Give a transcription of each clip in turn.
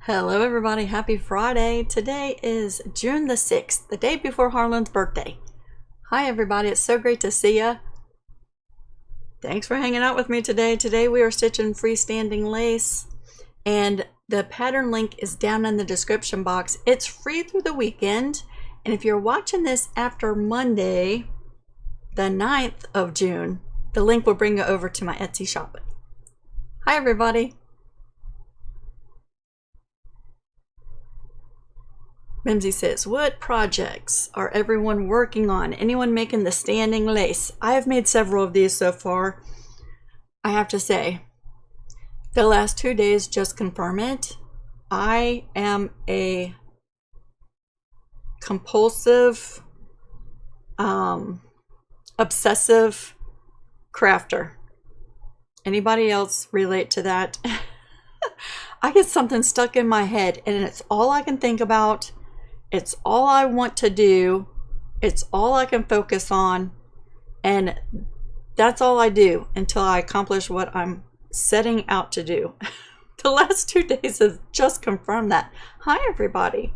Hello everybody, happy Friday. Today is June the 6th, the day before Harlan's birthday. Hi everybody, it's so great to see ya. Thanks for hanging out with me today. Today we are stitching freestanding lace and the pattern link is down in the description box. It's free through the weekend, and if you're watching this after Monday, the 9th of June, the link will bring you over to my Etsy shop. Hi everybody. Mimsy says, what projects are everyone working on? Anyone making the standing lace? I have made several of these so far. I have to say, the last 2 days just confirm it. I am a compulsive, obsessive crafter. Anybody else relate to that? I get something stuck in my head and it's all I can think about. It's all I want to do. It's all I can focus on. And that's all I do until I accomplish what I'm setting out to do. The last 2 days have just confirmed that. Hi, everybody.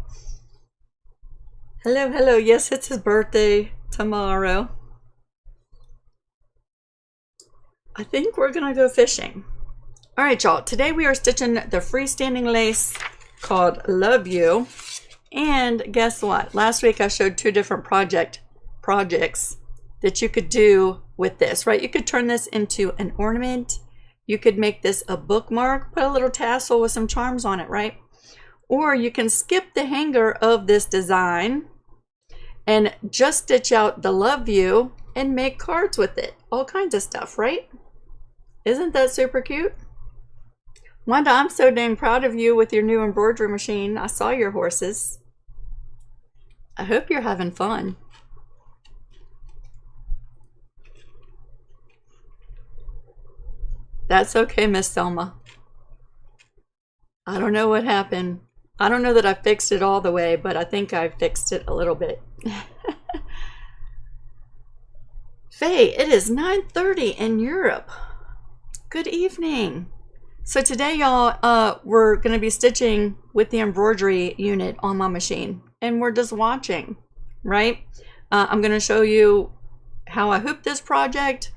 Hello, hello. Yes, it's his birthday tomorrow. I think we're going to go fishing. All right, y'all. Today we are stitching the freestanding lace called Love You. And guess what? Last week I showed two different projects that you could do with this, right? You could turn this into an ornament. You could make this a bookmark, put a little tassel with some charms on it, right? Or you can skip the hanger of this design and just stitch out the Love You and make cards with it. All kinds of stuff, right? Isn't that super cute? Wanda, I'm so dang proud of you with your new embroidery machine. I saw your horses. I hope you're having fun. That's okay, Miss Selma. I don't know what happened. I don't know that I fixed it all the way, but I think I fixed it a little bit. Faye, it is 9:30 in Europe. Good evening. So today, y'all, we're going to be stitching with the embroidery unit on my machine, and we're just watching, right? I'm going to show you how I hoop this project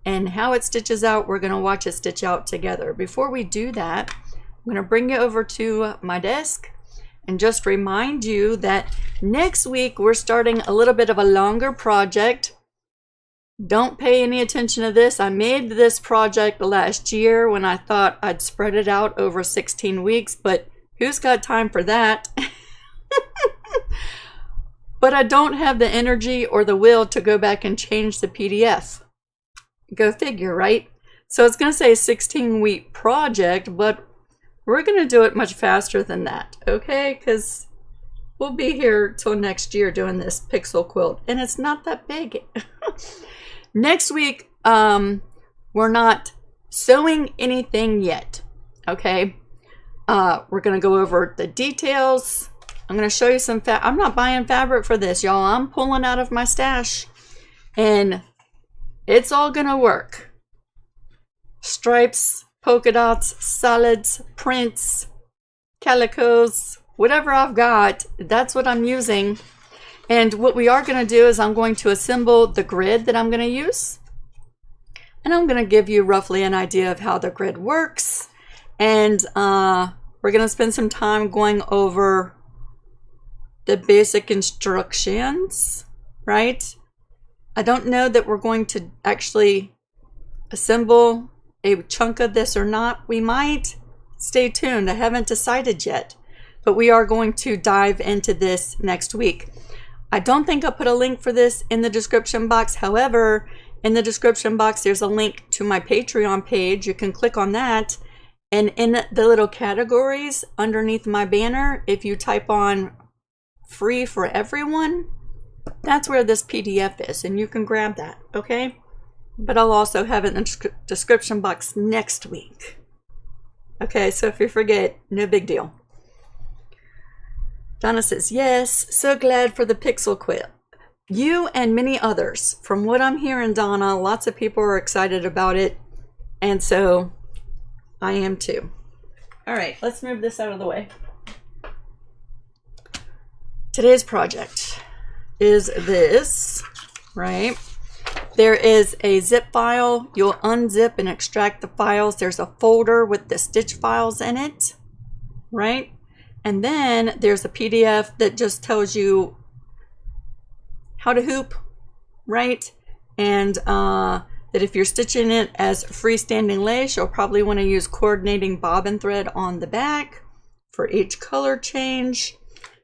and how it stitches out. We're going to watch it stitch out together. Before we do that, I'm going to bring you over to my desk and just remind you that next week we're starting a little bit of a longer project. Don't pay any attention to this. I made this project last year when I thought I'd spread it out over 16 weeks, but who's got time for that? But I don't have the energy or the will to go back and change the PDF. Go figure, right? So it's going to say 16-week project, but we're going to do it much faster than that, okay? Because we'll be here till next year doing this pixel quilt, and it's not that big. Next week, we're not sewing anything yet, okay? We're going to go over the details. I'm going to show you some I'm not buying fabric for this, y'all. I'm pulling out of my stash, and it's all going to work. Stripes, polka dots, solids, prints, calicos, whatever I've got, that's what I'm using. And what we are going to do is I'm going to assemble the grid that I'm going to use. And I'm going to give you roughly an idea of how the grid works. And we're going to spend some time going over the basic instructions, right? I don't know that we're going to actually assemble a chunk of this or not. We might. Stay tuned. I haven't decided yet. But we are going to dive into this next week. I don't think I'll put a link for this in the description box. However, in the description box, there's a link to my Patreon page. You can click on that. And in the little categories underneath my banner, if you type on free for everyone, that's where this PDF is. And you can grab that, okay? But I'll also have it in the description box next week. Okay, so if you forget, no big deal. Donna says, yes, so glad for the pixel quilt. You and many others. From what I'm hearing, Donna, lots of people are excited about it. And so I am too. All right, let's move this out of the way. today's project is this, right? There is a zip file. You'll unzip and extract the files. There's a folder with the stitch files in it, right? And then there's a PDF that just tells you how to hoop, right? And that if you're stitching it as freestanding lace, you'll probably want to use coordinating bobbin thread on the back for each color change.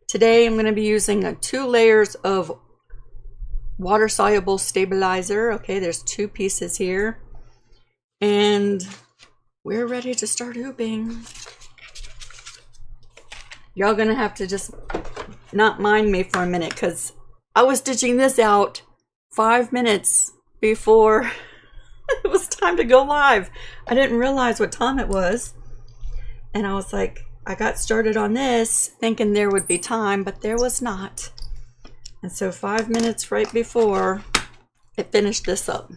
Today I'm going to be using 2 layers of water soluble stabilizer. Okay, there's 2 pieces here, and we're ready to start hooping. Y'all gonna have to just not mind me for a minute, because I was stitching this out 5 minutes before it was time to go live. I didn't realize what time it was, and I was like, I got started on this thinking there would be time, but there was not. And so 5 minutes right before it finished this up.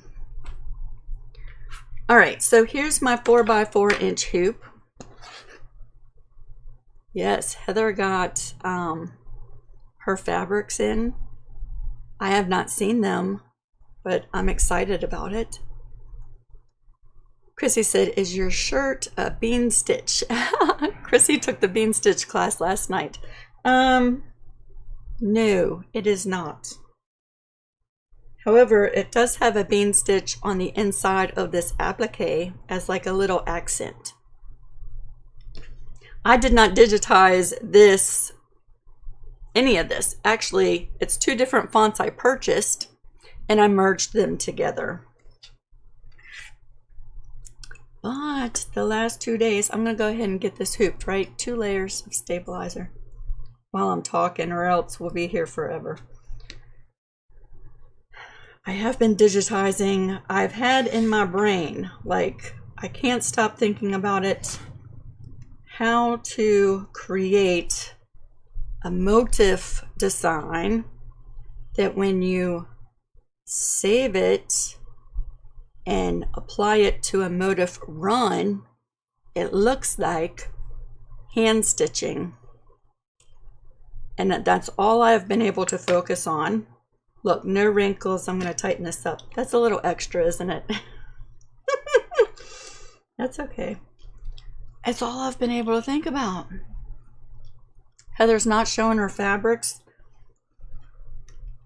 All right, so here's my 4x4 inch hoop. Yes, Heather got her fabrics in. I have not seen them, but I'm excited about it. Chrissy said, is your shirt a bean stitch? Chrissy took the bean stitch class last night. No, it is not. However, it does have a bean stitch on the inside of this applique as like a little accent. I did not digitize this, any of this. Actually, it's 2 different fonts I purchased, and I merged them together. But the last 2 days, I'm going to go ahead and get this hooped, right? 2 layers of stabilizer while I'm talking, or else we'll be here forever. I have been digitizing. I've had in my brain, like, I can't stop thinking about it, how to create a motif design that when you save it and apply it to a motif run, it looks like hand stitching. And that's all I've been able to focus on. Look, no wrinkles. I'm going to tighten this up. That's a little extra, isn't it? That's okay. It's all I've been able to think about. Heather's not showing her fabrics.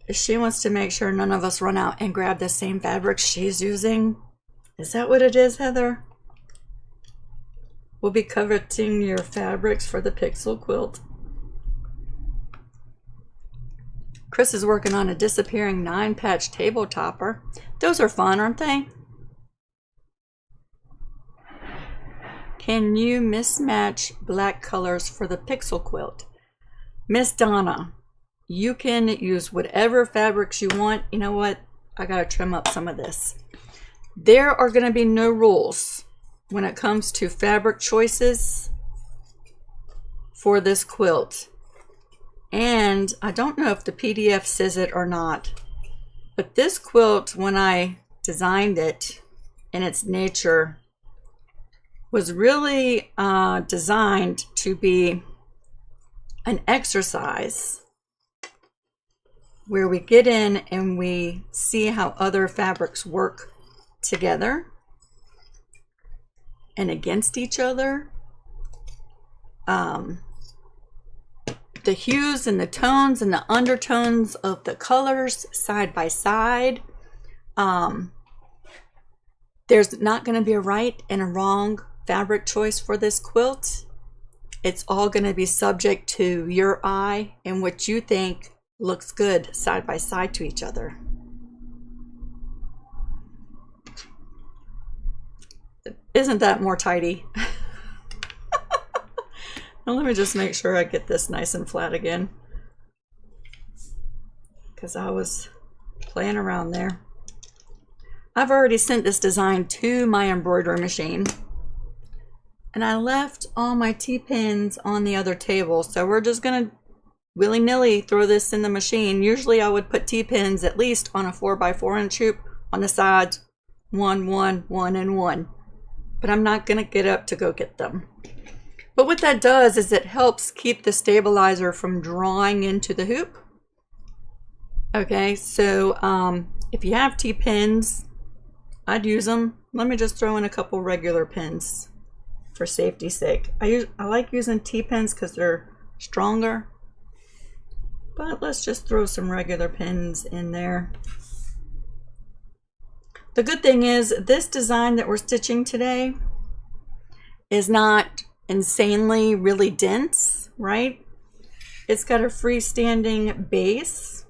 She wants to make sure none of us run out and grab the same fabric she's using. Is that what it is, Heather? We'll be coveting your fabrics for the pixel quilt. Chris is working on a disappearing 9-patch table topper. Those are fun, aren't they? Can you mismatch black colors for the pixel quilt? Miss Donna, you can use whatever fabrics you want. You know what? I gotta trim up some of this. There are gonna be no rules when it comes to fabric choices for this quilt. And I don't know if the PDF says it or not, but this quilt, when I designed it in its nature, was really designed to be an exercise where we get in and we see how other fabrics work together and against each other. The hues and the tones and the undertones of the colors side by side. There's not going to be a right and a wrong fabric choice for this quilt. It's all going to be subject to your eye and what you think looks good side by side to each other. Isn't that more tidy? Now let me just make sure I get this nice and flat again, because I was playing around there. I've already sent this design to my embroidery machine, and I left all my T-pins on the other table, so we're just gonna willy-nilly throw this in the machine. Usually I would put T-pins at least on a 4x4 inch hoop on the sides, 1, 1, 1, and 1, but I'm not gonna get up to go get them. But what that does is it helps keep the stabilizer from drawing into the hoop. Okay, so if you have T-pins, I'd use them. Let me just throw in a couple regular pins for safety's sake. I like using T-pins because they're stronger. But let's just throw some regular pins in there. The good thing is this design that we're stitching today is not insanely really dense, right? It's got a freestanding base.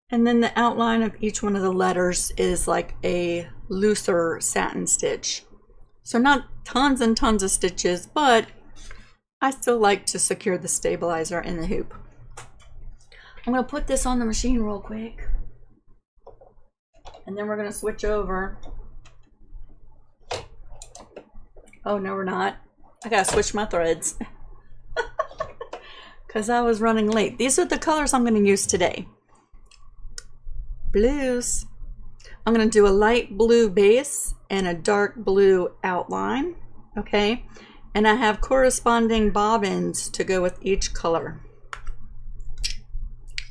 And then the outline of each one of the letters is like a looser satin stitch. So not tons and tons of stitches, but I still like to secure the stabilizer in the hoop. I'm going to put this on the machine real quick. And then we're going to switch over. Oh, no, we're not. I got to switch my threads. Because I was running late. These are the colors I'm going to use today. Blues. I'm going to do a light blue base and a dark blue outline. Okay. And I have corresponding bobbins to go with each color.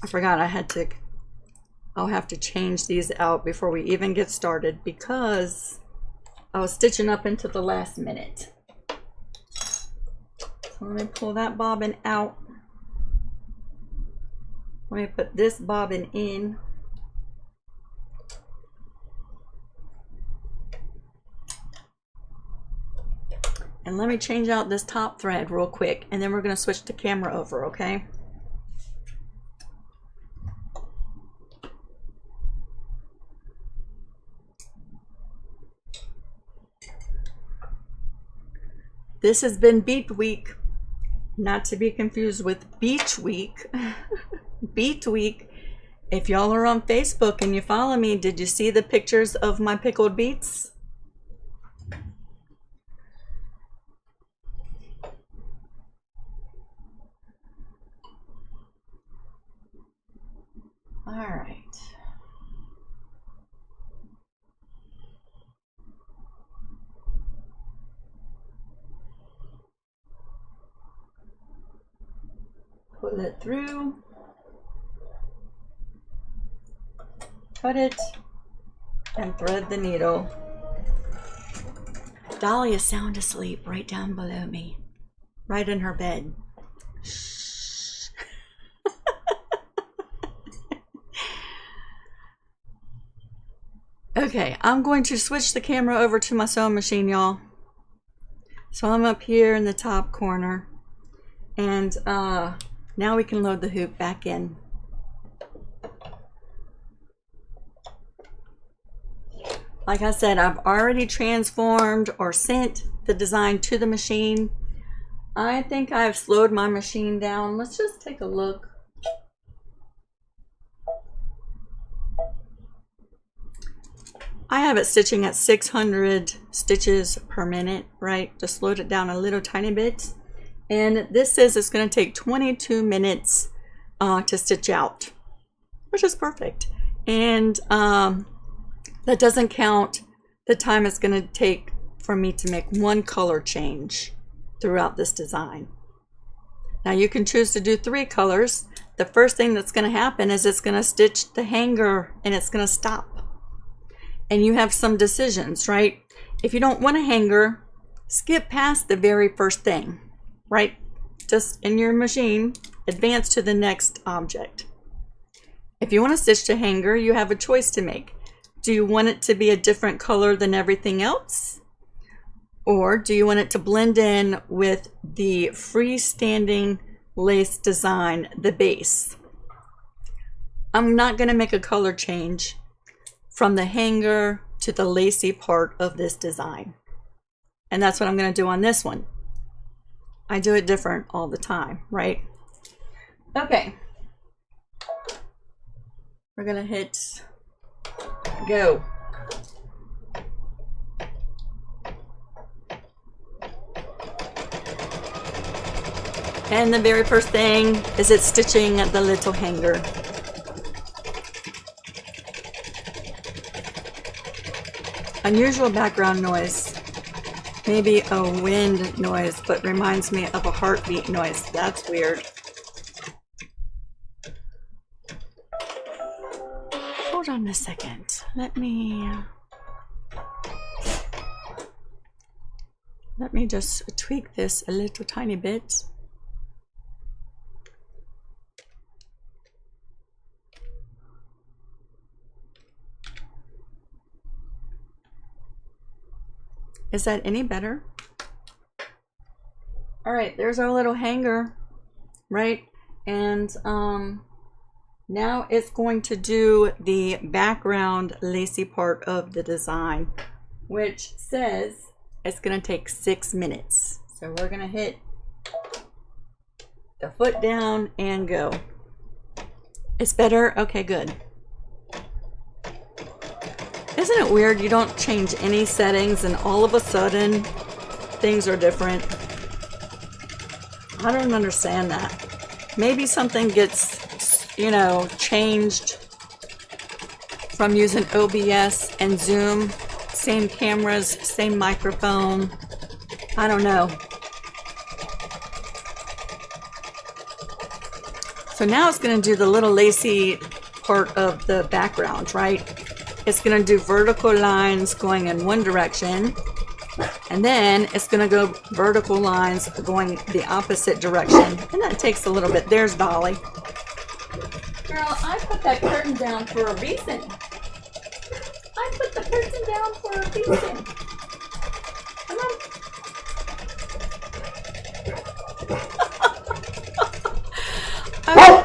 I forgot I'll have to change these out before we even get started because I was stitching up into the last minute. So let me pull that bobbin out. Let me put this bobbin in. And let me change out this top thread real quick, and then we're going to switch the camera over, okay? This has been Beat Week, not to be confused with Beach Week. Beat Week. If y'all are on Facebook and you follow me, did you see the pictures of my pickled beets? All right. Pull it through. Cut it and thread the needle. Dolly is sound asleep right down below me, right in her bed. Shh. Okay, I'm going to switch the camera over to my sewing machine, y'all. So I'm up here in the top corner, and now we can load the hoop back in. Like I said, I've already transformed or sent the design to the machine. I think I've slowed my machine down. Let's just take a look. I have it stitching at 600 stitches per minute, right? Just slowed it down a little tiny bit. And this says it's going to take 22 minutes to stitch out, which is perfect. And that doesn't count the time it's going to take for me to make one color change throughout this design. Now you can choose to do 3 colors. The first thing that's going to happen is it's going to stitch the hanger and it's going to stop. And you have some decisions, right? If you don't want a hanger, skip past the very first thing, right? Just in your machine, advance to the next object. If you want to stitch the hanger, you have a choice to make. Do you want it to be a different color than everything else? Or do you want it to blend in with the freestanding lace design, the base? I'm not going to make a color change from the hanger to the lacy part of this design. And that's what I'm going to do on this one. I do it different all the time, right? Okay. We're going to hit go. And the very first thing is it's stitching the little hanger. Unusual background noise. Maybe a wind noise, but reminds me of a heartbeat noise. That's weird. Hold on a second. Let me just tweak this a little tiny bit. Is that any better? All right, there's our little hanger, right? And now it's going to do the background lacy part of the design, which says it's gonna take 6 minutes. So we're gonna hit the foot down and go. It's better? Okay, good. Isn't it weird? You don't change any settings and all of a sudden things are different. I don't understand that. Maybe something gets, you know, changed from using OBS and Zoom. Same cameras, same microphone. I don't know. So now it's going to do the little lacy part of the background, right? It's going to do vertical lines going in one direction, and then it's going to go vertical lines going the opposite direction. And that takes a little bit. There's Dolly. Girl, I put that curtain down for a reason. I put the curtain down for a reason. Come on.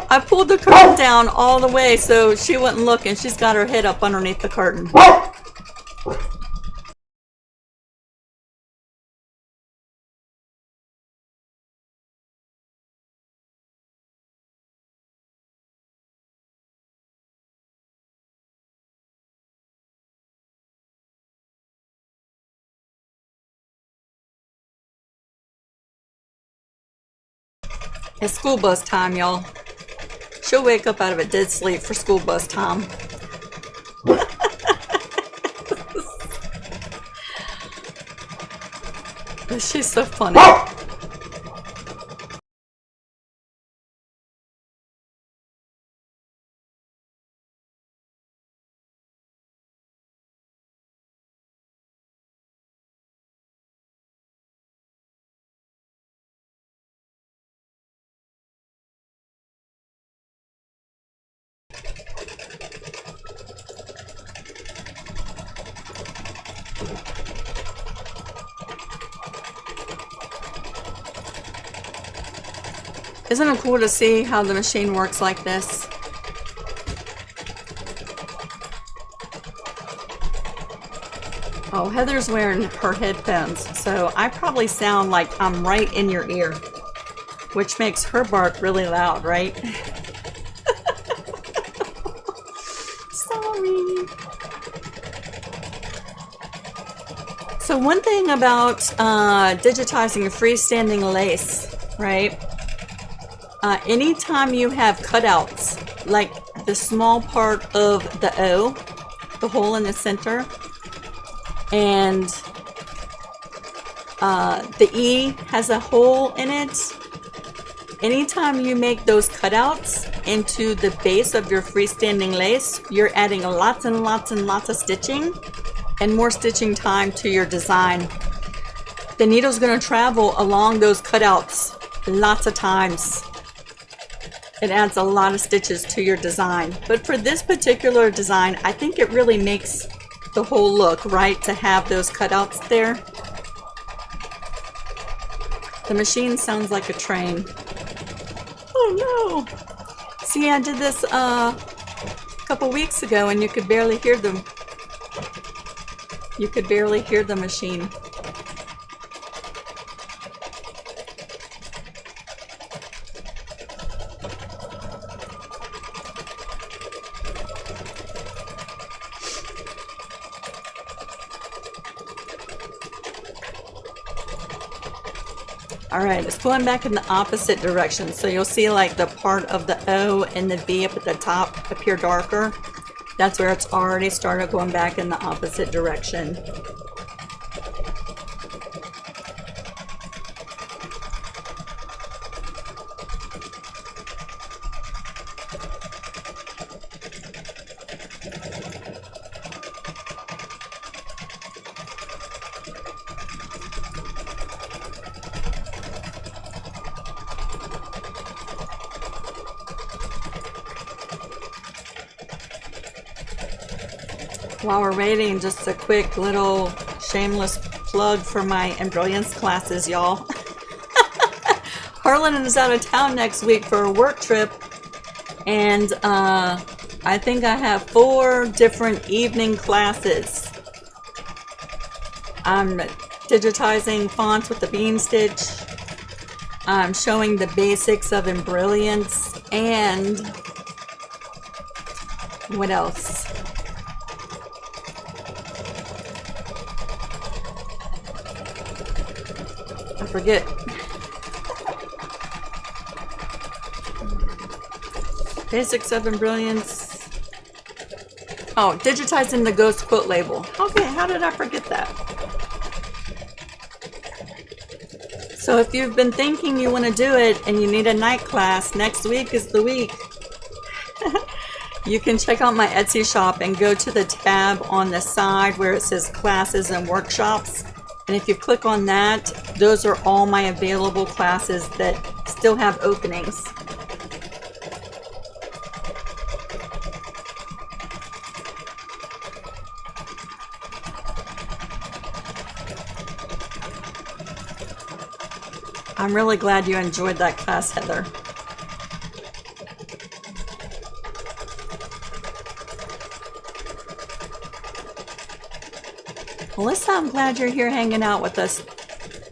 I pulled the curtain down all the way so she wouldn't look, and she's got her head up underneath the curtain. It's school bus time, y'all. She'll wake up out of a dead sleep for school bus time. She's so funny. Isn't it cool to see how the machine works like this? Oh, Heather's wearing her headphones, so I probably sound like I'm right in your ear, which makes her bark really loud, right? Sorry. So one thing about digitizing a freestanding lace, right? Anytime you have cutouts, like the small part of the O, the hole in the center, and the E has a hole in it, anytime you make those cutouts into the base of your freestanding lace, you're adding lots and lots and lots of stitching and more stitching time to your design. The needle's going to travel along those cutouts lots of times. It adds a lot of stitches to your design. But for this particular design, I think it really makes the whole look, right, to have those cutouts there. The machine sounds like a train. Oh no! See, I did this a couple weeks ago and you could barely hear them. You could barely hear the machine. All right, it's going back in the opposite direction. So you'll see like the part of the O and the V up at the top appear darker. That's where it's already started going back in the opposite direction. While we're waiting, just a quick little shameless plug for my embroidery classes, y'all. Harlan is out of town next week for a work trip, and I think I have 4 different evening classes. I'm digitizing fonts with the bean stitch. I'm showing the basics of embroidery, and what else? I forget. Basics of embroidery. Oh, digitizing the ghost quilt label. Okay, how did I forget that? So if you've been thinking you want to do it and you need a night class, next week is the week. You can check out my Etsy shop and go to the tab on the side where it says classes and workshops. And if you click on that, those are all my available classes that still have openings. I'm really glad you enjoyed that class, Heather. Melissa, I'm glad you're here hanging out with us.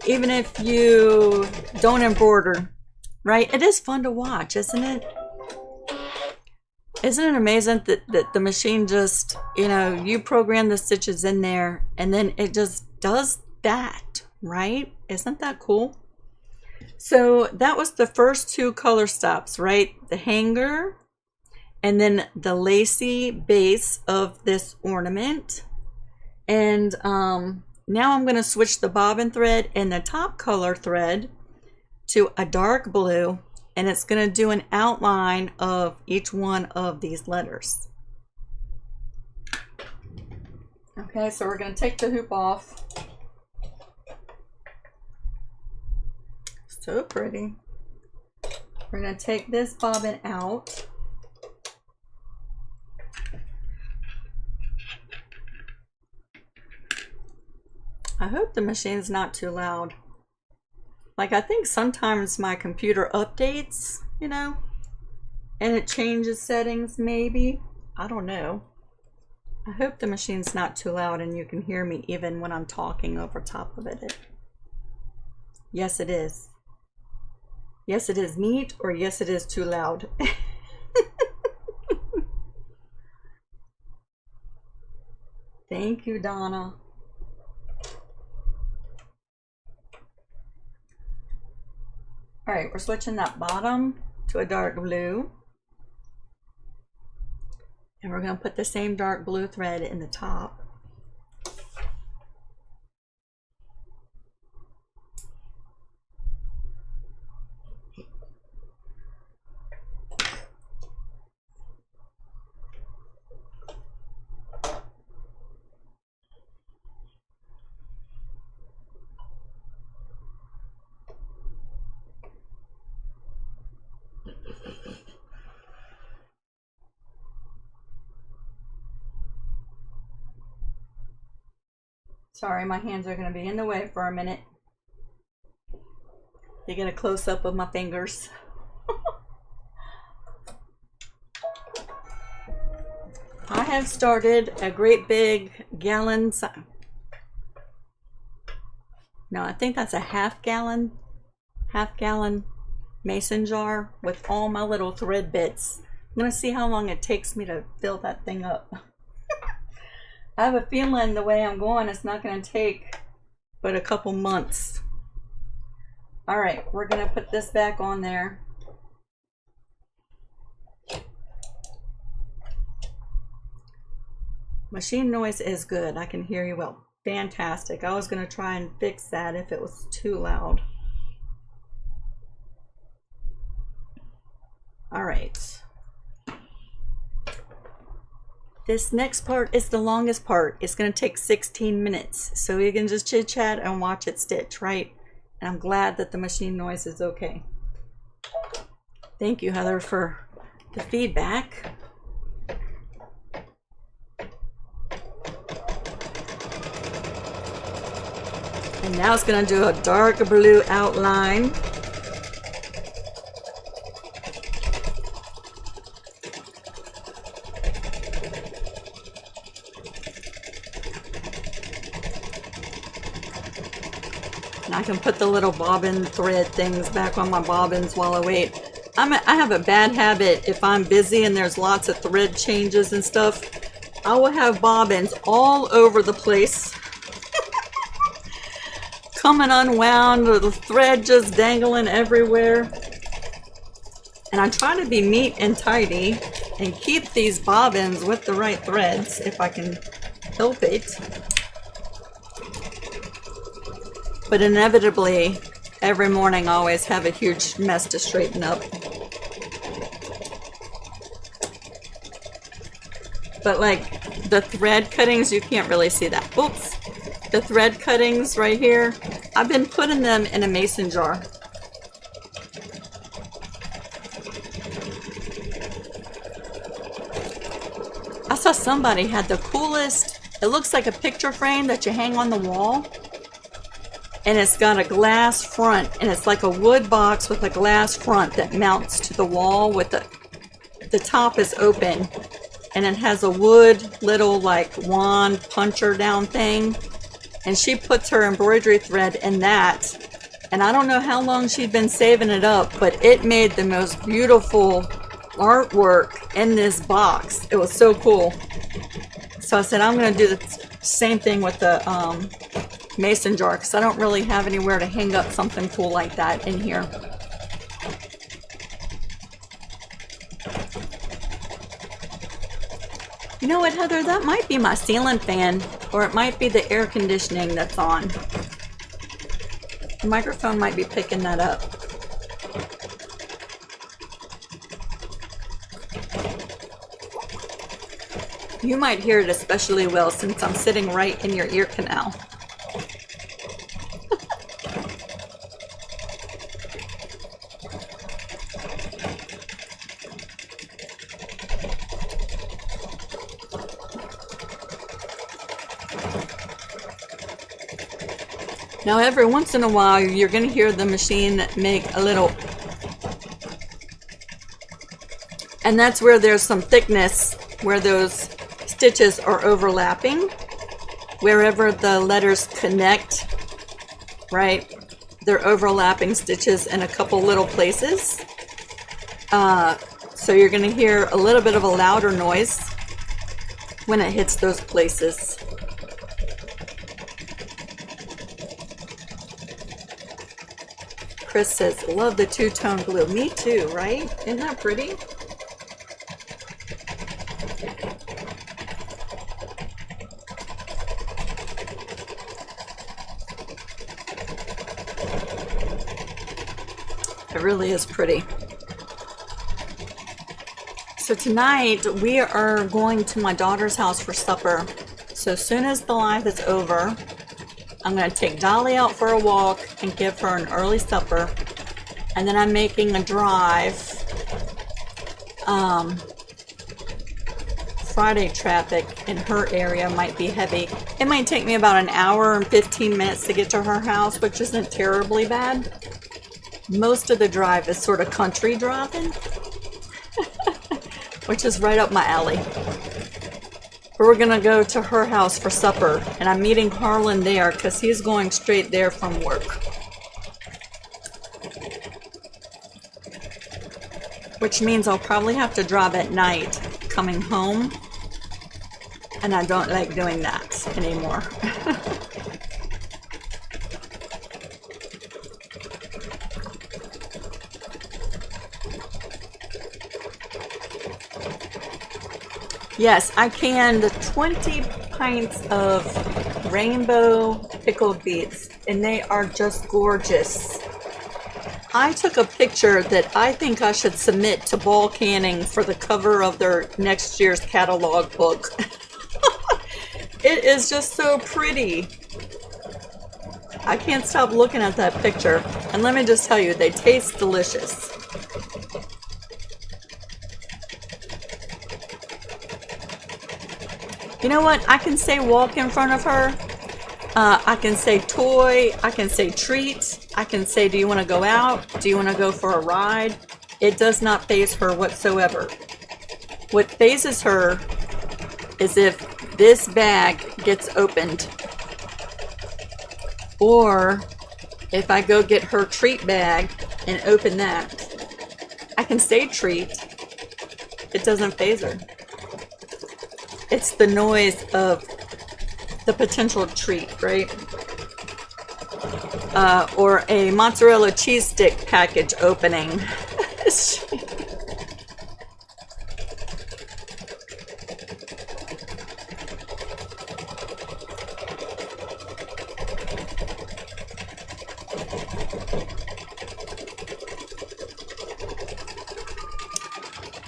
Even if you don't embroider, right? It is fun to watch, isn't it? Isn't it amazing that the machine just, you know, you program the stitches in there and then it just does that, right? Isn't that cool? So that was the first 2 color stops, right? The hanger and then the lacy base of this ornament. And now I'm going to switch the bobbin thread and the top color thread to a dark blue, and it's going to do an outline of each one of these letters. Okay, so we're going to take the hoop off. So pretty. We're going to take this bobbin out. I hope the machine's not too loud. Like, I think sometimes my computer updates, you know, and it changes settings maybe. I don't know. I hope the machine's not too loud and you can hear me even when I'm talking over top of it. Yes, it is. Yes, it is neat, or yes, it is too loud. Thank you, Donna. All right, we're switching that bottom to a dark blue. And we're going to put the same dark blue thread in the top. Sorry, my hands are going to be in the way for a minute. You get a close-up of my fingers. I have started a great big gallon. No, I think that's a half gallon mason jar with all my little thread bits. I'm going to see how long it takes me to fill that thing up. I have a feeling the way I'm going, it's not going to take but a couple months. All right, we're going to put this back on there. Machine noise is good. I can hear you well. Fantastic. I was going to try and fix that if it was too loud. All right. This next part is the longest part. It's going to take 16 minutes. So you can just chit chat and watch it stitch, right? And I'm glad that the machine noise is okay. Thank you, Heather, for the feedback. And now it's going to do a dark blue outline. And I can put the little bobbin thread things back on my bobbins while I wait. I have a bad habit. If I'm busy and there's lots of thread changes and stuff, I will have bobbins all over the place. Coming unwound, or the thread just dangling everywhere. And I try to be neat and tidy and keep these bobbins with the right threads if I can help it. But inevitably, every morning I always have a huge mess to straighten up. But like the thread cuttings, you can't really see that. Oops. The thread cuttings right here, I've been putting them in a mason jar. I saw somebody had the coolest, it looks like a picture frame that you hang on the wall. And it's got a glass front, and it's like a wood box with a glass front that mounts to the wall with the top is open, and it has a wood little like wand puncher down thing, and she puts her embroidery thread in that, and I don't know how long she'd been saving it up, but it made the most beautiful artwork in this box. It was so cool. So I said I'm going to do the same thing with the mason jar, because I don't really have anywhere to hang up something cool like that in here. You know what, Heather? That might be my ceiling fan, or it might be the air conditioning that's on. The microphone might be picking that up. You might hear it especially well since I'm sitting right in your ear canal. Now every once in a while you're going to hear the machine make a little, and that's where there's some thickness where those stitches are overlapping. Wherever the letters connect, right, they're overlapping stitches in a couple little places. So you're going to hear a little bit of a louder noise when it hits those places. Chris says, love the two-tone blue. Me too, right? Isn't that pretty? It really is pretty. So tonight we are going to my daughter's house for supper. So as soon as the live is over, I'm going to take Dolly out for a walk and give her an early supper. And then I'm making a drive. Friday traffic in her area might be heavy. It might take me about an hour and 15 minutes to get to her house, which isn't terribly bad. Most of the drive is sort of country driving, which is right up my alley. We're gonna go to her house for supper, and I'm meeting Harlan there because he's going straight there from work. Which means I'll probably have to drive at night coming home, and I don't like doing that anymore. Yes, I canned 20 pints of rainbow pickled beets, and they are just gorgeous. I took a picture that I think I should submit to Ball Canning for the cover of their next year's catalog book. It is just so pretty. I can't stop looking at that picture. And let me just tell you, they taste delicious. You know what? I can say walk in front of her. I can say toy. I can say treat. I can say, do you want to go out? Do you want to go for a ride? It does not faze her whatsoever. What phases her is if this bag gets opened, or if I go get her treat bag and open that. I can say treat. It doesn't faze her. It's the noise of the potential treat, right? Or a mozzarella cheese stick package opening.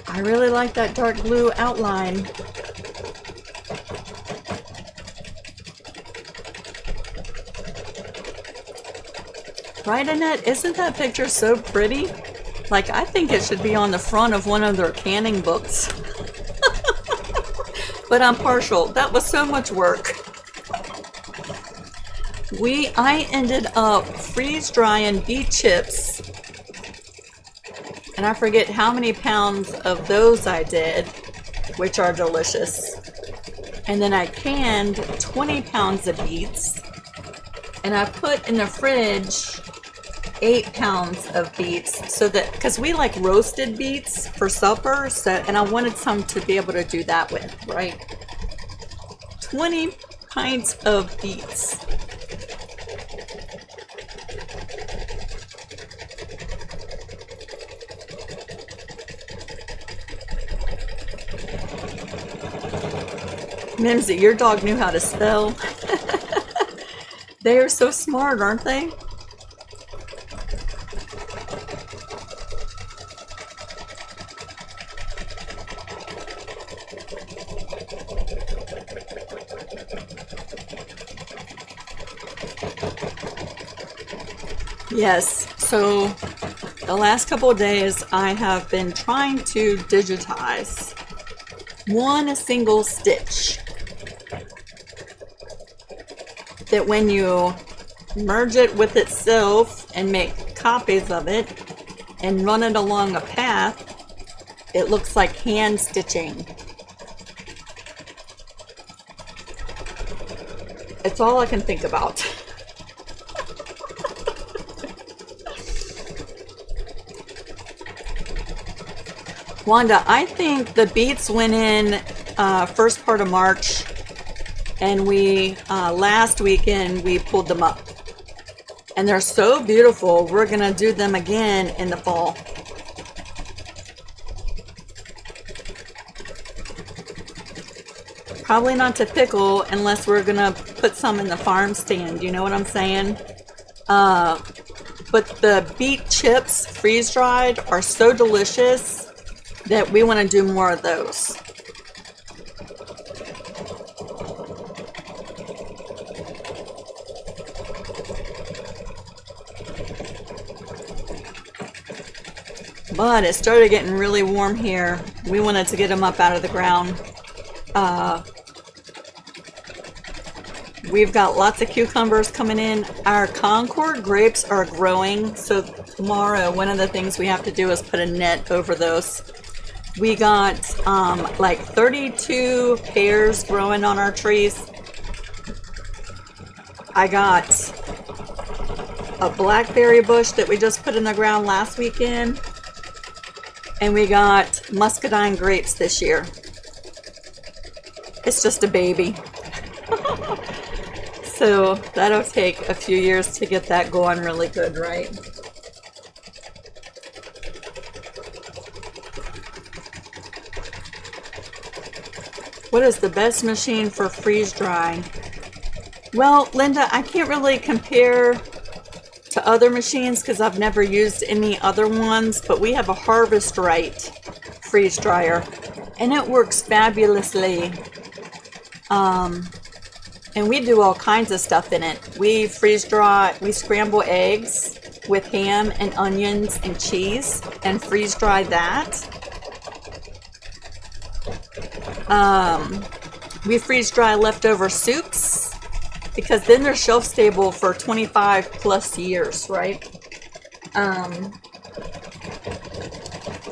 I really like that dark blue outline. Right, Annette? Isn't that picture so pretty? Like, I think it should be on the front of one of their canning books. But I'm partial. That was so much work. I ended up freeze drying beet chips. And I forget how many pounds of those I did, which are delicious. And then I canned 20 pounds of beets. And I put in the fridge 8 pounds of beets, so that, because we like roasted beets for supper, so, and I wanted some to be able to do that with, right? 20 pints of beets. Mimsy, your dog knew how to spell. They are so smart, aren't they? Yes, so the last couple of days I have been trying to digitize one single stitch. That when you merge it with itself and make copies of it and run it along a path, it looks like hand stitching. It's all I can think about. Wanda, I think the beets went in first part of March, and we last weekend we pulled them up, and they're so beautiful. We're gonna do them again in the fall. Probably not to pickle unless we're gonna put some in the farm stand, you know what I'm saying? But the beet chips freeze dried are so delicious that we want to do more of those. But it started getting really warm here. We wanted to get them up out of the ground. We've got lots of cucumbers coming in. Our Concord grapes are growing, so tomorrow one of the things we have to do is put a net over those. We got like 32 pears growing on our trees. I got a blackberry bush that we just put in the ground last weekend. And we got muscadine grapes this year. It's just a baby. So that'll take a few years to get that going really good, right? What is the best machine for freeze drying? Well, Linda, I can't really compare to other machines because I've never used any other ones, but we have a Harvest Right freeze dryer and it works fabulously. And we do all kinds of stuff in it. We freeze dry, we scramble eggs with ham and onions and cheese and freeze dry that. We freeze dry leftover soups because then they're shelf stable for 25 plus years, right?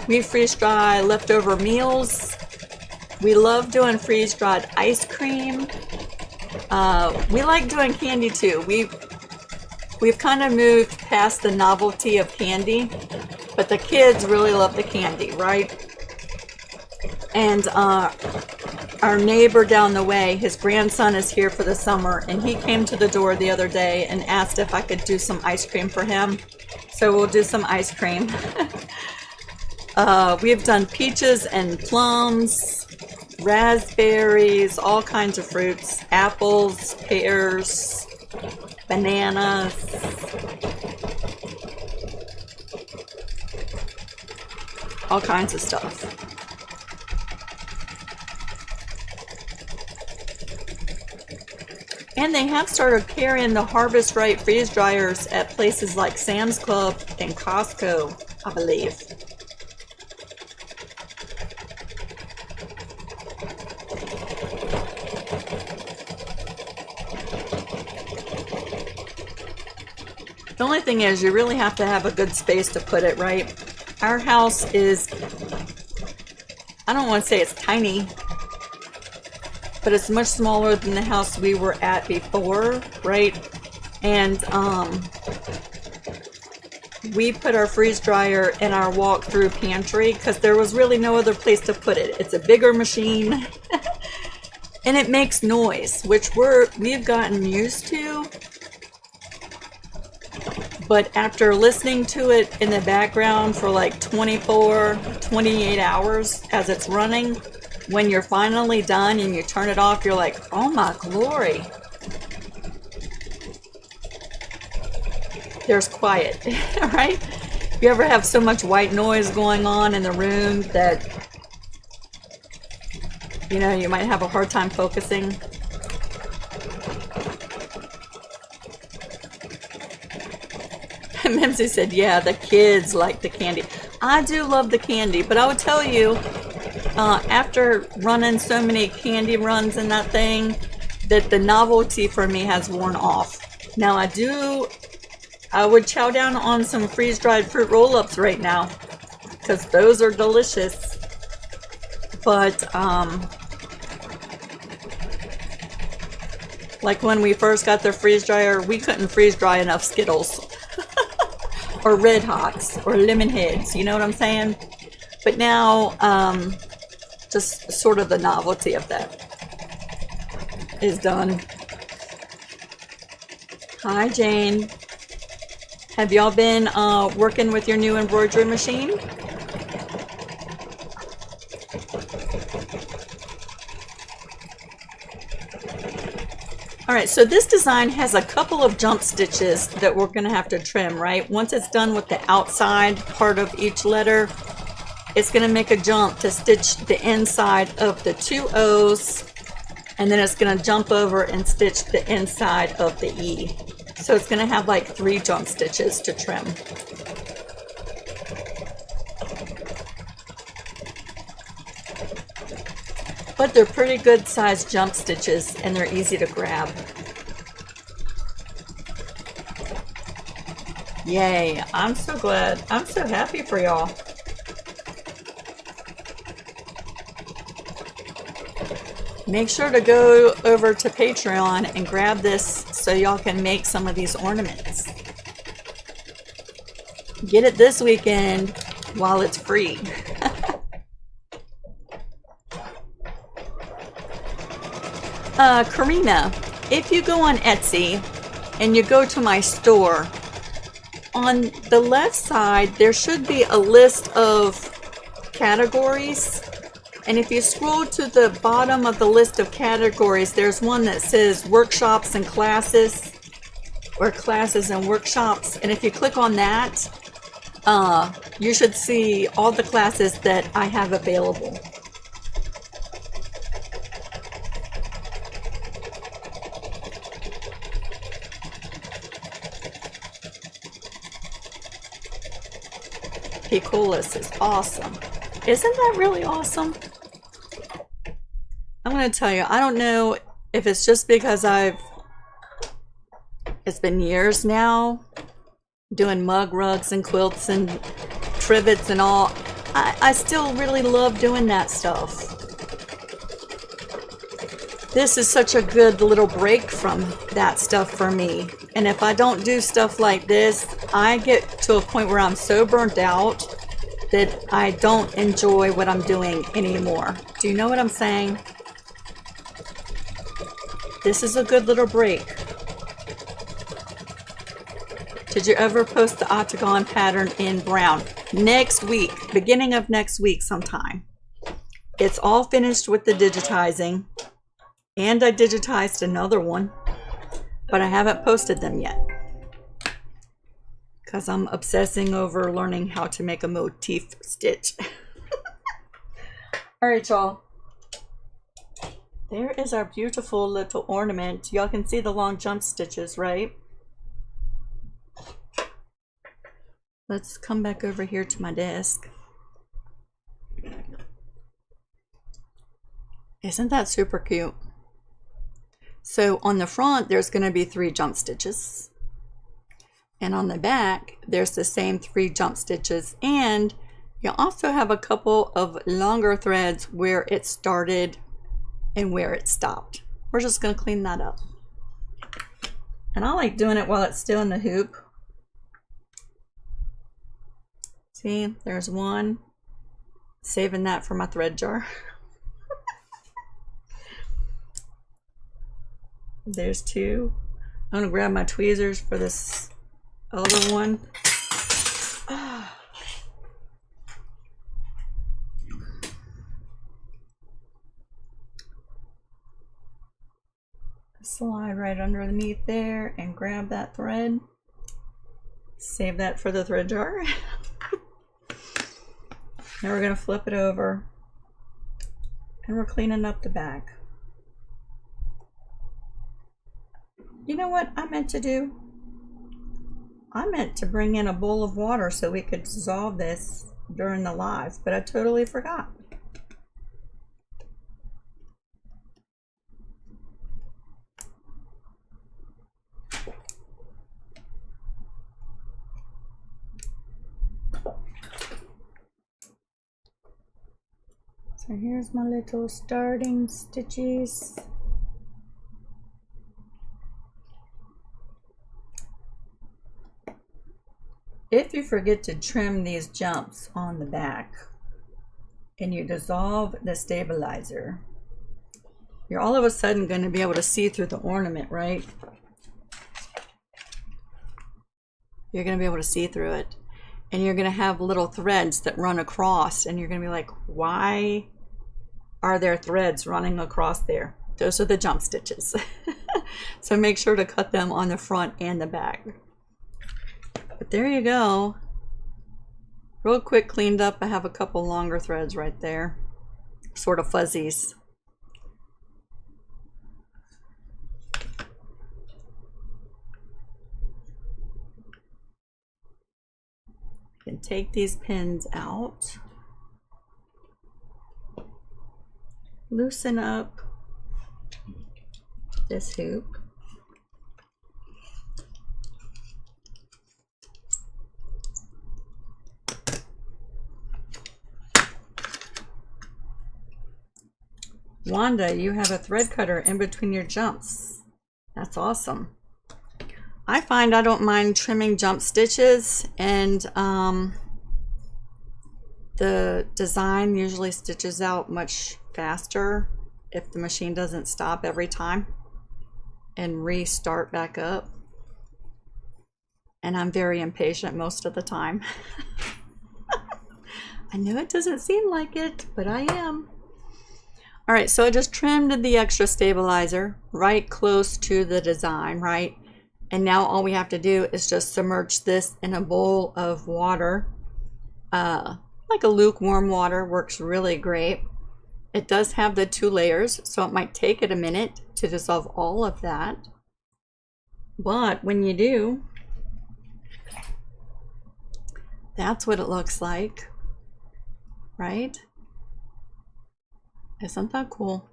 We freeze dry leftover meals. We love doing freeze dried ice cream. We like doing candy too. We've kind of moved past the novelty of candy, but the kids really love the candy, right? And our neighbor down the way, his grandson is here for the summer, and he came to the door the other day and asked if I could do some ice cream for him. So we'll do some ice cream. We've done peaches and plums, raspberries, all kinds of fruits, apples, pears, bananas. All kinds of stuff. And they have started carrying the Harvest Right freeze dryers at places like Sam's Club and Costco, I believe. The only thing is you really have to have a good space to put it, right? Our house is, I don't want to say it's tiny, but it's much smaller than the house we were at before, right? And we put our freeze dryer in our walk-through pantry because there was really no other place to put it. It's a bigger machine and it makes noise, which we've gotten used to. But after listening to it in the background for like 24, 28 hours as it's running, when you're finally done and you turn it off, you're like, oh my glory. There's quiet, right? You ever have so much white noise going on in the room that, you know, you might have a hard time focusing? Mimsy said, yeah, the kids like the candy. I do love the candy, but I would tell you, after running so many candy runs in that thing, that the novelty for me has worn off. Now I would chow down on some freeze-dried fruit roll-ups right now, because those are delicious. But, like when we first got the freeze dryer, we couldn't freeze dry enough Skittles. Or Red Hots, or Lemon Heads, you know what I'm saying? But now, just sort of the novelty of that is done. Hi, Jane. Have y'all been working with your new embroidery machine? All right, so this design has a couple of jump stitches that we're gonna have to trim, right? Once it's done with the outside part of each letter, it's gonna make a jump to stitch the inside of the two O's, and then it's gonna jump over and stitch the inside of the E. So it's gonna have like 3 jump stitches to trim. But they're pretty good sized jump stitches and they're easy to grab. Yay, I'm so glad. I'm so happy for y'all. Make sure to go over to Patreon and grab this so y'all can make some of these ornaments. Get it this weekend while it's free. Karina, if you go on Etsy and you go to my store, on the left side there should be a list of categories, and if you scroll to the bottom of the list of categories, there's one that says workshops and classes. or classes and workshops. And if you click on that, you should see all the classes that I have available. Picolis is awesome. Isn't that really awesome? I'm going to tell you, I don't know if it's just because it's been years now doing mug rugs and quilts and trivets and all. I still really love doing that stuff. This is such a good little break from that stuff for me. And if I don't do stuff like this, I get to a point where I'm so burnt out that I don't enjoy what I'm doing anymore. Do you know what I'm saying? This is a good little break. Did you ever post the octagon pattern in brown? Next week, beginning of next week sometime. It's all finished with the digitizing. And I digitized another one, but I haven't posted them yet because I'm obsessing over learning how to make a motif stitch. All right, y'all. There is our beautiful little ornament. Y'all can see the long jump stitches, right? Let's come back over here to my desk. Isn't that super cute? So on the front, there's going to be 3 jump stitches. And on the back, there's the same 3 jump stitches. And you also have a couple of longer threads where it started and where it stopped. We're just going to clean that up. And I like doing it while it's still in the hoop. See, there's one. Saving that for my thread jar. There's 2. I'm gonna grab my tweezers for this other one. Slide right underneath there and grab that thread. Save that for the thread jar. Now we're gonna flip it over and we're cleaning up the back. You know what I meant to do? I meant to bring in a bowl of water so we could dissolve this during the live, but I totally forgot. So here's my little starting stitches. If you forget to trim these jumps on the back and you dissolve the stabilizer, you're all of a sudden going to be able to see through the ornament, right? You're going to be able to see through it. And you're going to have little threads that run across, and you're going to be like, why are there threads running across there? Those are the jump stitches. So make sure to cut them on the front and the back. But there you go. Real quick cleaned up. I have a couple longer threads right there. Sort of fuzzies. You can take these pins out. Loosen up this hoop. Wanda, you have a thread cutter in between your jumps. That's awesome. I find I don't mind trimming jump stitches, and the design usually stitches out much faster if the machine doesn't stop every time and restart back up. And I'm very impatient most of the time. I know it doesn't seem like it, but I am. All right, so I just trimmed the extra stabilizer right close to the design, right? And now all we have to do is just submerge this in a bowl of water. Like a lukewarm water works really great. It does have the 2 layers, so it might take it a minute to dissolve all of that. But when you do, that's what it looks like, right? Isn't that cool?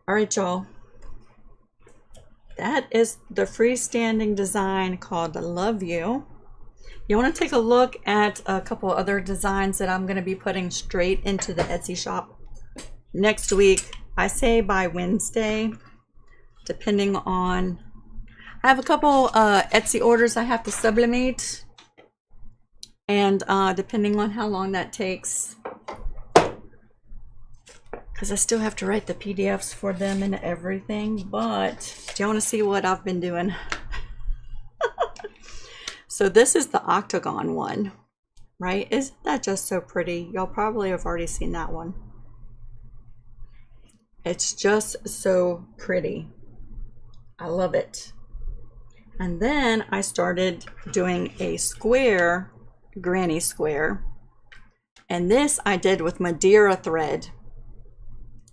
All right, y'all. That is the freestanding design called Love You. You want to take a look at a couple other designs that I'm going to be putting straight into the Etsy shop next week. I say by Wednesday, depending on... I have a couple Etsy orders I have to sublimate, and depending on how long that takes, because I still have to write the PDFs for them and everything. But do you want to see what I've been doing? So this is the octagon one, right? Isn't that just so pretty? Y'all probably have already seen that one. It's just so pretty. I love it. And then I started doing a square, granny square. And this I did with Madeira thread.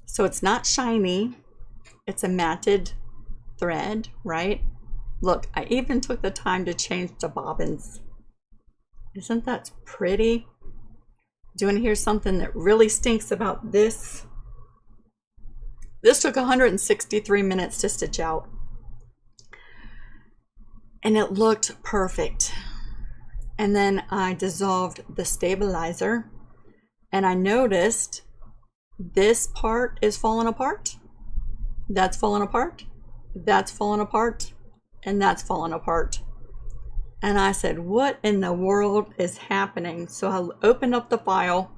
So it's not shiny, it's a matted thread, right? Look, I even took the time to change the bobbins. Isn't that pretty? Do you want to hear something that really stinks about this? This took 163 minutes to stitch out. And it looked perfect. And then I dissolved the stabilizer, and I noticed this part is falling apart, that's falling apart, that's falling apart, and that's falling apart. And I said, what in the world is happening? So I opened up the file,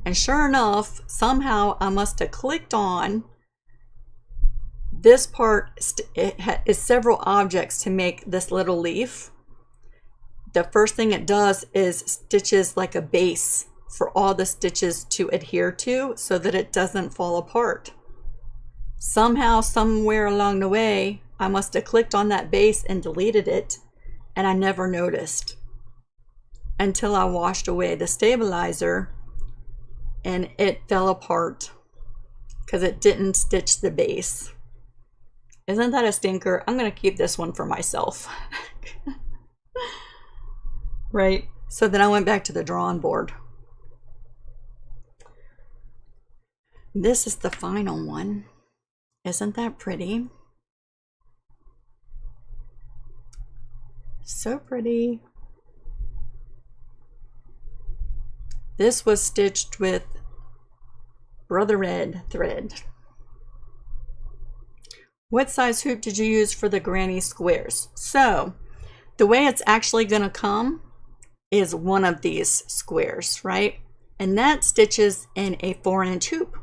and sure enough, somehow I must have clicked on this part. It is several objects to make this little leaf. The first thing it does is stitches like a base for all the stitches to adhere to so that it doesn't fall apart. Somehow, somewhere along the way, I must have clicked on that base and deleted it, and I never noticed until I washed away the stabilizer and it fell apart because it didn't stitch the base. Isn't that a stinker? I'm going to keep this one for myself. Right? So then I went back to the drawing board. This is the final one. Isn't that pretty? So pretty. This was stitched with Brother Red thread. What size hoop did you use for the granny squares? So the way it's actually going to come is one of these squares, right? And that stitches in a 4-inch hoop.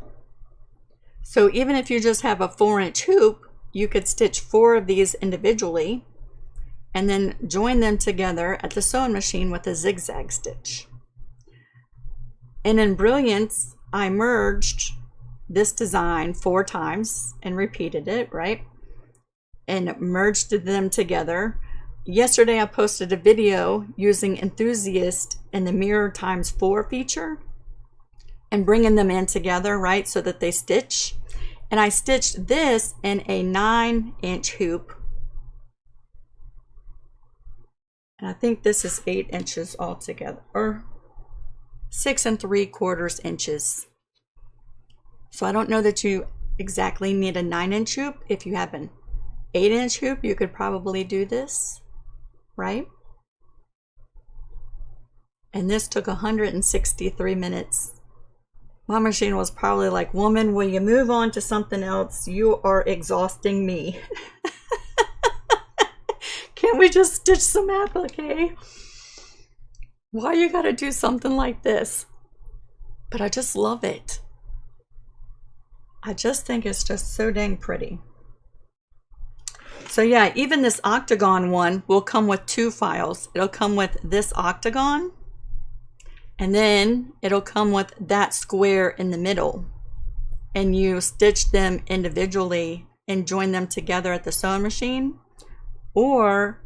So even if you just have a 4-inch hoop, you could stitch 4 of these individually and then join them together at the sewing machine with a zigzag stitch. And in Brilliance, I merged this design 4 times and repeated it, right? And merged them together. Yesterday I posted a video using Enthusiast and the mirror times 4 feature and bringing them in together, right, so that they stitch. And I stitched this in a 9-inch hoop. And I think this is 8 inches altogether, or 6 3/4 inches. So I don't know that you exactly need a 9-inch hoop. If you have an 8-inch hoop, you could probably do this, right? And this took 163 minutes. My machine was probably like, woman, will you move on to something else? You are exhausting me. Can't we just stitch some applique? Why you gotta do something like this? But I just love it. I just think it's just so dang pretty. So yeah, even this octagon one will come with 2 files. It'll come with this octagon, and then it'll come with that square in the middle. And you stitch them individually and join them together at the sewing machine. Or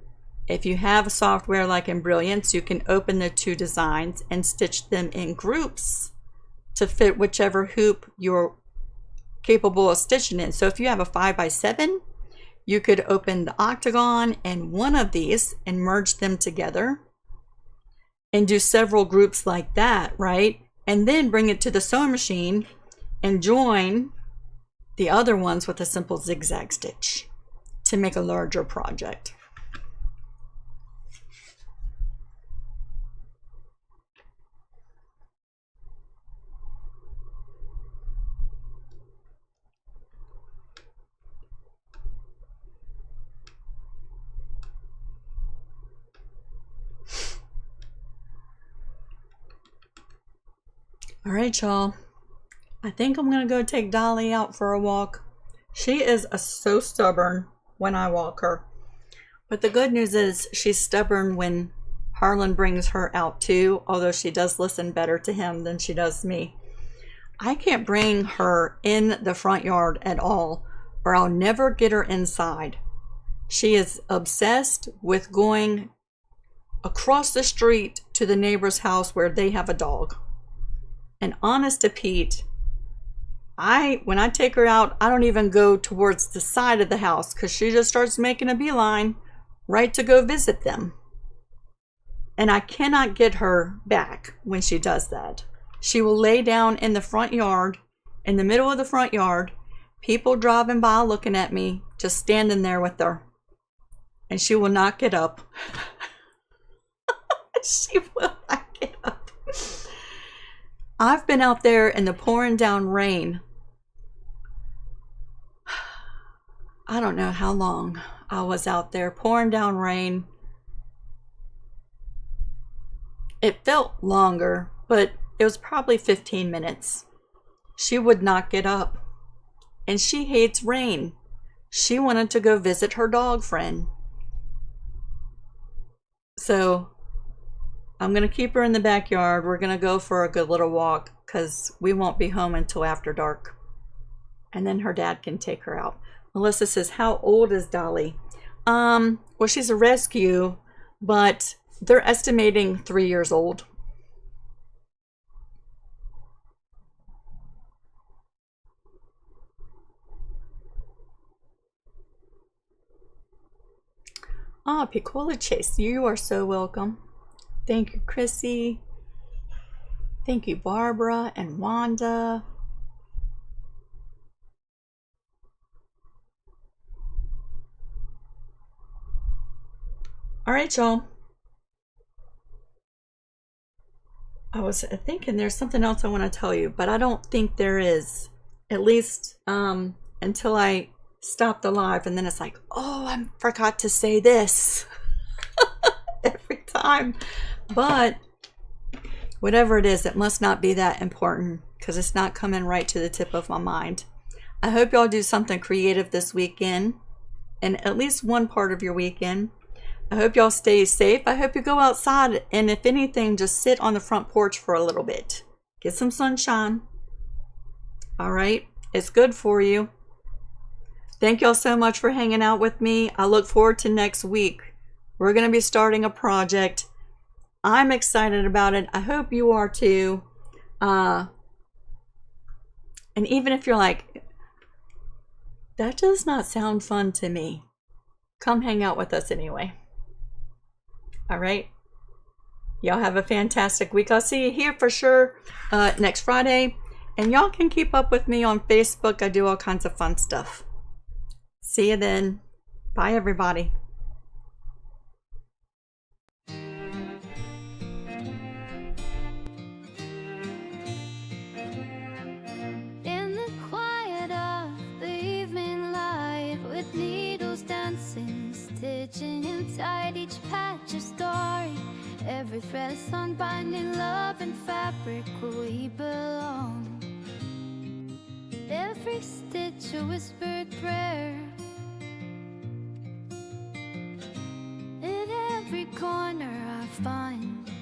if you have a software like Embrilliance, you can open the 2 designs and stitch them in groups to fit whichever hoop you're capable of stitching in. So if you have a 5x7, you could open the octagon and one of these and merge them together and do several groups like that, right? And then bring it to the sewing machine and join the other ones with a simple zigzag stitch to make a larger project. All right, y'all. I think I'm gonna go take Dolly out for a walk. She is so stubborn when I walk her. But the good news is she's stubborn when Harlan brings her out too, although she does listen better to him than she does me. I can't bring her in the front yard at all, or I'll never get her inside. She is obsessed with going across the street to the neighbor's house where they have a dog. And honest to Pete, when I take her out, I don't even go towards the side of the house because she just starts making a beeline right to go visit them. And I cannot get her back when she does that. She will lay down in the front yard, in the middle of the front yard, people driving by looking at me, just standing there with her. And she will not get up. She will not get up. I've been out there in the pouring down rain. I don't know how long I was out there pouring down rain. It felt longer, but it was probably 15 minutes. She would not get up. And she hates rain. She wanted to go visit her dog friend. So I'm going to keep her in the backyard. We're going to go for a good little walk because we won't be home until after dark. And then her dad can take her out. Melissa says, how old is Dolly? Well, she's a rescue, but they're estimating 3 years old. Ah, Piccola Chase, you are so welcome. Thank you, Chrissy. Thank you, Barbara and Wanda. All right, y'all. I was thinking there's something else I want to tell you, but I don't think there is. At least until I stop the live, and then it's like, oh, I forgot to say this every time. But whatever it is, it must not be that important because it's not coming right to the tip of my mind. I hope y'all do something creative this weekend, and at least one part of your weekend. I hope y'all stay safe. I hope you go outside, and if anything, just sit on the front porch for a little bit. Get some sunshine. All right? It's good for you. Thank y'all so much for hanging out with me. I look forward to next week. We're going to be starting a project. I'm excited about it. I hope you are too. And even if you're like, that does not sound fun to me, come hang out with us anyway. All right. Y'all have a fantastic week. I'll see you here for sure next Friday. And y'all can keep up with me on Facebook. I do all kinds of fun stuff. See you then. Bye, everybody. In the quiet of the evening light, with needles dancing, stitching inside each patch a story. Every thread unbinding love and fabric where we belong. Every stitch a whispered prayer. every corner I find.